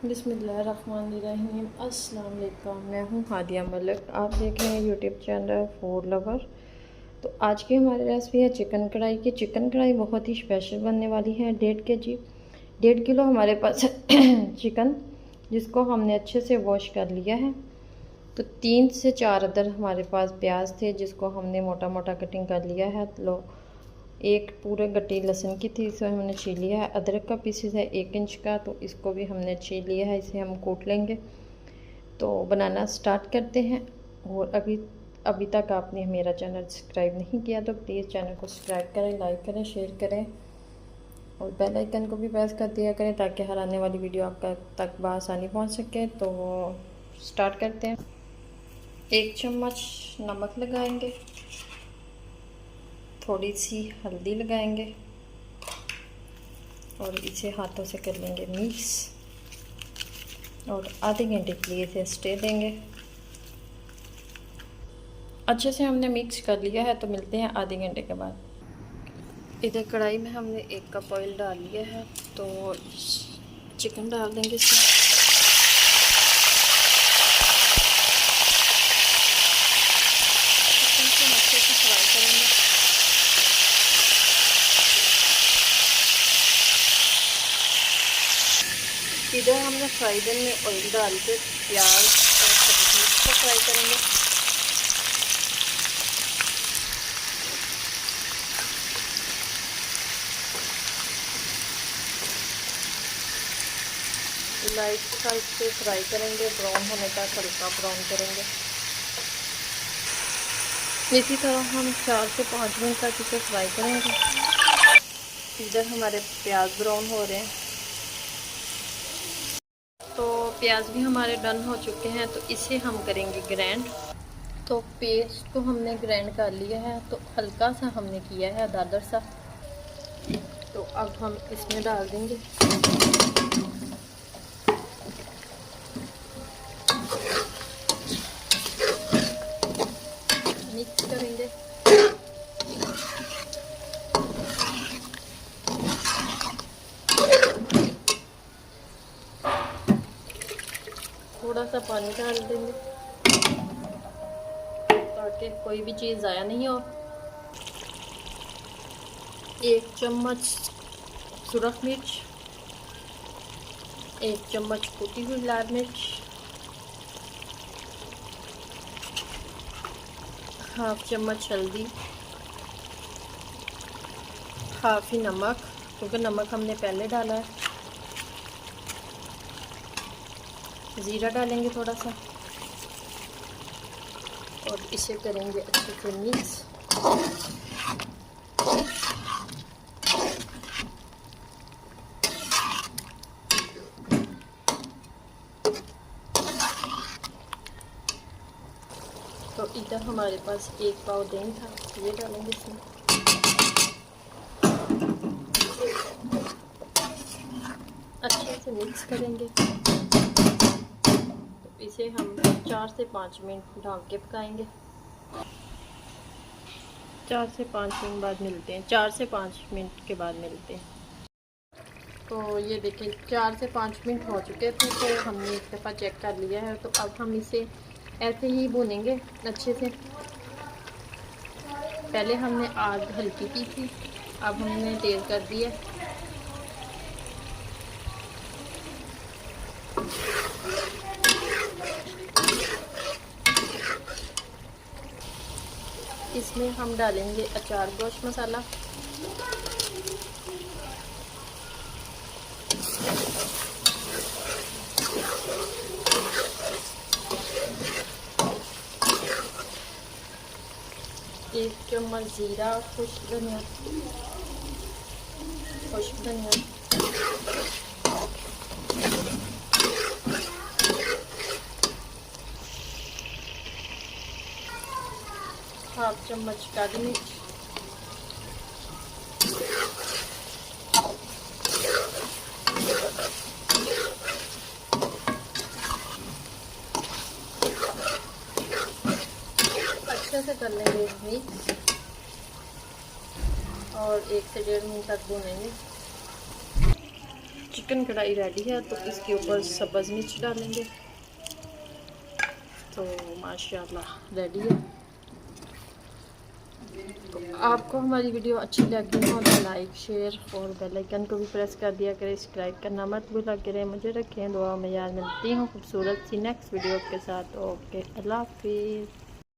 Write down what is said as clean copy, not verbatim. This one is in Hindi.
बिस्मिल्लाहिर्रहमानिर्रहीम। अस्सलाम वालेकुम। मैं हूँ हादिया मलिक, आप देख रहे हैं यूट्यूब चैनल फूड लवर। तो आज की हमारी रेसिपी है चिकन कढ़ाई की। चिकन कढ़ाई बहुत ही स्पेशल बनने वाली है। 1.5 किलो हमारे पास चिकन, जिसको हमने अच्छे से वॉश कर लिया है। तो 3 से 4 अदर हमारे पास प्याज थे, जिसको हमने मोटा मोटा कटिंग कर लिया है। लो, एक पूरे गट्टी लहसुन की थी, इसे हमने छील लिया है। अदरक का पीसेस है 1 इंच का, तो इसको भी हमने छील लिया है। इसे हम कूट लेंगे। तो बनाना स्टार्ट करते हैं। और अभी तक आपने मेरा चैनल सब्सक्राइब नहीं किया तो प्लीज़ चैनल को सब्सक्राइब करें, लाइक करें, शेयर करें और बेल आइकन को भी प्रेस कर दिया करें, ताकि हर आने वाली वीडियो आपका तक बआसानी पहुँच सके। तो स्टार्ट करते हैं। 1 चम्मच नमक लगाएंगे, थोड़ी सी हल्दी लगाएंगे और इसे हाथों से कर लेंगे मिक्स और आधे घंटे के लिए इसे स्टे देंगे। अच्छे से हमने मिक्स कर लिया है, तो मिलते हैं आधे घंटे के बाद। इधर कढ़ाई में हमने 1 कप ऑयल डाल लिया है, तो चिकन डाल देंगे इसमें। चिकन को अच्छे से फ्राई करेंगे। इधर हमने फ्राई पैन में ऑयल डाल के प्याज और हरी मिर्च को फ्राई करेंगे। लाइट साइड से फ्राई करेंगे, ब्राउन होने तक हल्का ब्राउन करेंगे। इसी तरह हम 4 से 5 मिनट तक इसे फ्राई करेंगे। इधर हमारे प्याज ब्राउन हो रहे हैं, तो प्याज भी हमारे डन हो चुके हैं। तो इसे हम करेंगे ग्राइंड। तो पेस्ट को हमने ग्राइंड कर लिया है, तो हल्का सा हमने किया है दादर सा। तो अब हम इसमें डाल देंगे। मिक्स करेंगे। थोड़ा सा पानी डाल देंगे, ताकि कोई भी चीज़ ज़ाया नहीं हो। 1 चम्मच सुरख मिर्च, 1 चम्मच कुटी हुई लाल मिर्च, हाफ चम्मच हल्दी, हाफ ही नमक, क्योंकि नमक हमने पहले डाला है। ज़ीरा डालेंगे थोड़ा सा और इसे करेंगे अच्छे से मिक्स। तो इधर हमारे पास 1 पाव दही था, ये डालेंगे इसमें। अच्छे से मिक्स करेंगे। तो इसे हम 4 से 5 मिनट ढक के पकाएंगे। 4 से 5 मिनट बाद मिलते हैं। 4 से 5 मिनट के बाद मिलते हैं। तो ये देखें 4 से 5 मिनट हो चुके थे, तो हमने एक दफ़ा चेक कर लिया है। तो अब हम इसे ऐसे ही भूनेंगे अच्छे से। पहले हमने आग हल्की की थी, अब हमने तेज़ कर दिया। इसमें हम डालेंगे अचार गोश्त मसाला, एक चम्मच ज़ीरा, खुश्क धनिया, हाफ चम्मच काली मिर्च, अच्छे से कर लेंगे मिक्स और 1 से 1.5 मिनट तक भूनेंगे। चिकन कढ़ाई रेडी है। तो इसके ऊपर सब्ज़ मिर्च डालेंगे। तो माशाल्लाह रेडी है। तो आपको हमारी वीडियो अच्छी लगी हो तो लाइक शेयर और बेल आइकन को भी प्रेस कर दिया करें। सब्सक्राइब करना मत भूला करें। मुझे रखें दुआ में याद। मिलती हूँ खूबसूरत सी नेक्स्ट वीडियो के साथ। ओके, अल्लाह हाफिज़।